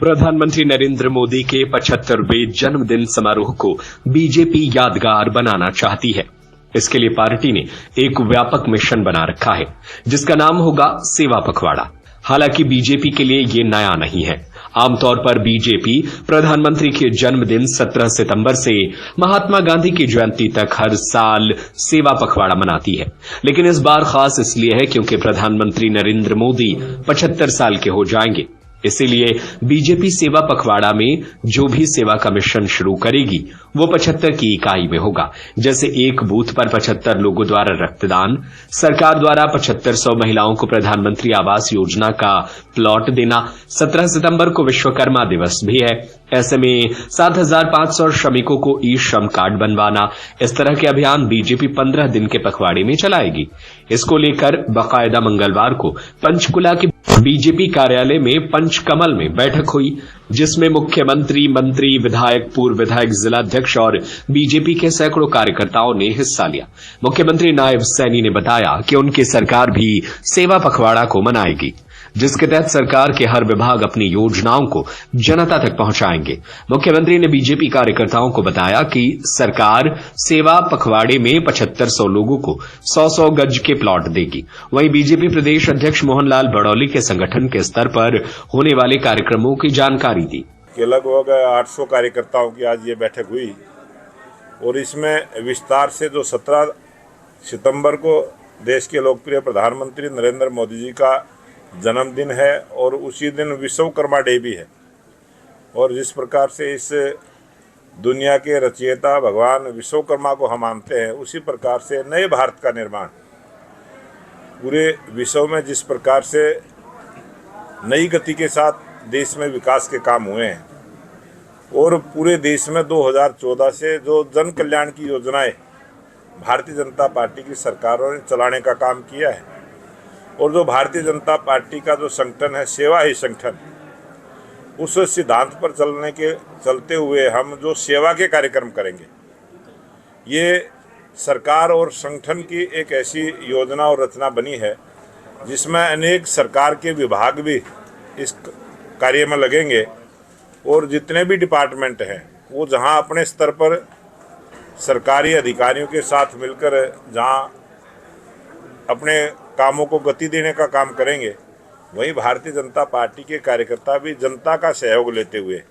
प्रधानमंत्री नरेंद्र मोदी के 75वें जन्मदिन समारोह को बीजेपी यादगार बनाना चाहती है। इसके लिए पार्टी ने एक व्यापक मिशन बना रखा है, जिसका नाम होगा सेवा पखवाड़ा। हालांकि बीजेपी के लिए ये नया नहीं है। आमतौर पर बीजेपी प्रधानमंत्री के जन्मदिन 17 सितंबर से महात्मा गांधी की जयंती तक हर साल सेवा पखवाड़ा मनाती है, लेकिन इस बार खास इसलिए है क्योंकि प्रधानमंत्री नरेंद्र मोदी 75 साल के हो जाएंगे। इसीलिए बीजेपी सेवा पखवाड़ा में जो भी सेवा का मिशन शुरू करेगी वो 75 की इकाई में होगा। जैसे एक बूथ पर 75 लोगों द्वारा रक्तदान, सरकार द्वारा 7500 महिलाओं को प्रधानमंत्री आवास योजना का प्लॉट देना, 17 सितंबर को विश्वकर्मा दिवस भी है, ऐसे में 7500 श्रमिकों को ई श्रम कार्ड बनवाना। इस तरह के अभियान बीजेपी 15 दिन के पखवाड़े में चलाएगी। इसको लेकर बाकायदा मंगलवार को पंचकुला के बीजेपी कार्यालय में पंचकमल में बैठक हुई, जिसमें मुख्यमंत्री, मंत्री, विधायक, पूर्व विधायक, जिलाध्यक्ष और बीजेपी के सैकड़ों कार्यकर्ताओं ने हिस्सा लिया। मुख्यमंत्री नायब सैनी ने बताया कि उनकी सरकार भी सेवा पखवाड़ा को मनाएगी, जिसके तहत सरकार के हर विभाग अपनी योजनाओं को जनता तक पहुंचाएंगे। मुख्यमंत्री ने बीजेपी कार्यकर्ताओं को बताया कि सरकार सेवा पखवाड़े में 7500 लोगों को 100-100 गज के प्लॉट देगी। वहीं बीजेपी प्रदेश अध्यक्ष मोहनलाल बड़ौली के संगठन के स्तर पर होने वाले कार्यक्रमों की जानकारी दी। लगभग 800 कार्यकर्ताओं की आज ये बैठक हुई और इसमें विस्तार से जो 17 सितंबर को देश के लोकप्रिय प्रधानमंत्री नरेंद्र मोदी जी का जन्मदिन है और उसी दिन विश्वकर्मा डे भी है, और जिस प्रकार से इस दुनिया के रचयिता भगवान विश्वकर्मा को हम मानते हैं, उसी प्रकार से नए भारत का निर्माण पूरे विश्व में जिस प्रकार से नई गति के साथ देश में विकास के काम हुए हैं और पूरे देश में 2014 से जो जन कल्याण की योजनाएं भारतीय जनता पार्टी की सरकारों ने चलाने का काम किया है, और जो भारतीय जनता पार्टी का जो संगठन है सेवा ही संगठन, उस सिद्धांत पर चलते हुए हम जो सेवा के कार्यक्रम करेंगे, ये सरकार और संगठन की एक ऐसी योजना और रचना बनी है जिसमें अनेक सरकार के विभाग भी इस कार्य में लगेंगे, और जितने भी डिपार्टमेंट हैं वो जहां अपने स्तर पर सरकारी अधिकारियों के साथ मिलकर जहां अपने कामों को गति देने का काम करेंगे, वहीं भारतीय जनता पार्टी के कार्यकर्ता भी जनता का सहयोग लेते हुए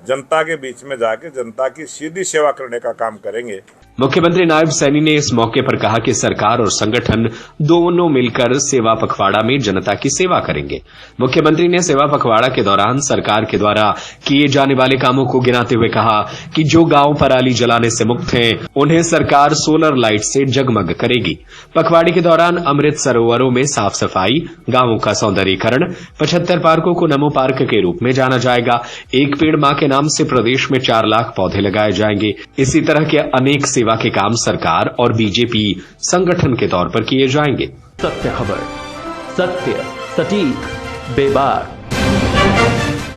जनता के बीच में जाके जनता की सीधी सेवा करने का काम करेंगे। मुख्यमंत्री नायब सैनी ने इस मौके पर कहा कि सरकार और संगठन दोनों मिलकर सेवा पखवाड़ा में जनता की सेवा करेंगे। मुख्यमंत्री ने सेवा पखवाड़ा के दौरान सरकार के द्वारा किए जाने वाले कामों को गिनाते हुए कहा कि जो गांव पराली जलाने से मुक्त हैं, उन्हें सरकार सोलर लाइट से जगमग करेगी। पखवाड़े के दौरान अमृत सरोवरों में साफ सफाई, गांवों का सौंदर्यीकरण, 75 पार्कों को नमो पार्क के रूप में जाना जाएगा। एक पेड़ मां के नाम से प्रदेश में 4 लाख पौधे लगाए जाएंगे। इसी तरह के अनेक सेवा के काम सरकार और बीजेपी संगठन के तौर पर किए जाएंगे। सत्य खबर, सत्य, सटीक, बेबाक।